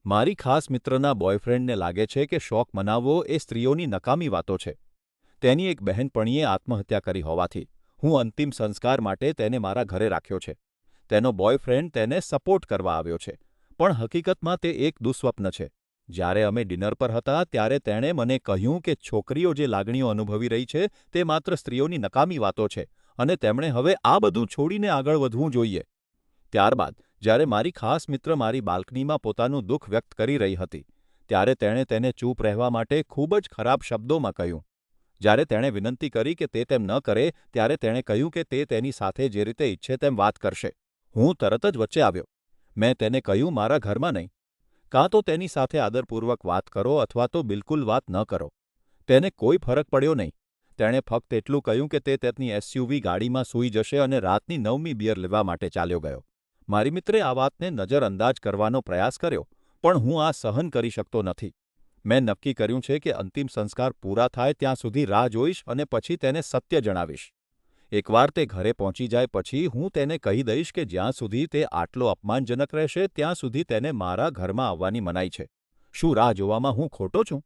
મારી ખાસ મિત્રના બોયફ્રેન્ડને લાગે છે કે શોખ મનાવવો એ સ્ત્રીઓની નકામી વાતો છે. તેની એક બહેનપણીએ આત્મહત્યા કરી હોવાથી હું અંતિમ સંસ્કાર માટે તેને મારા ઘરે રાખ્યો છે. તેનો બોયફ્રેન્ડ તેને સપોર્ટ કરવા આવ્યો છે, પણ હકીકતમાં તે એક દુઃસ્વપ્ન છે. જ્યારે અમે ડિનર પર હતા ત્યારે તેણે મને કહ્યું કે છોકરીઓ જે લાગણીઓ અનુભવી રહી છે તે માત્ર સ્ત્રીઓની નકામી વાતો છે અને તેમણે હવે આ બધું છોડીને આગળ વધવું જોઈએ. ત્યારબાદ જ્યારે મારી ખાસ મિત્ર મારી બાલ્કનીમાં પોતાનું દુઃખ વ્યક્ત કરી રહી હતી, ત્યારે તેણે તેને ચૂપ રહેવા માટે ખૂબ જ ખરાબ શબ્દોમાં કહ્યું. જ્યારે તેણે વિનંતી કરી કે તે તેમ ન કરે, ત્યારે તેણે કહ્યું કે તે તેની સાથે જે રીતે ઈચ્છે તેમ વાત કરશે. હું તરત જ વચ્ચે આવ્યો. મેં તેને કહ્યું, મારા ઘરમાં નહીં. કાં તો તેની સાથે આદરપૂર્વક વાત કરો અથવા તો બિલકુલ વાત ન કરો. તેને કોઈ ફરક પડ્યો નહીં. તેણે ફક્ત એટલું કહ્યું કે તે તેની એસયુવી ગાડીમાં સૂઈ જશે અને રાતની 9મી બિયર લેવા માટે ચાલ્યો ગયો. મારી મિત્રે આ વાતને નજરઅંદાજ કરવાનો પ્રયાસ કર્યો, પણ હું આ સહન કરી શકતો નથી. મેં નક્કી કર્યું છે કે અંતિમ સંસ્કાર પૂરા થાય ત્યાં સુધી રાહ જોઈશ અને પછી તેને સત્ય જણાવીશ. એકવાર તે ઘરે પહોંચી જાય પછી હું તેને કહી દઈશ કે જ્યાં સુધી તે આટલો અપમાનજનક રહેશે ત્યાં સુધી તેને મારા ઘરમાં આવવાની મનાઈ છે. શું રાહ જોવામાં હું ખોટો છું?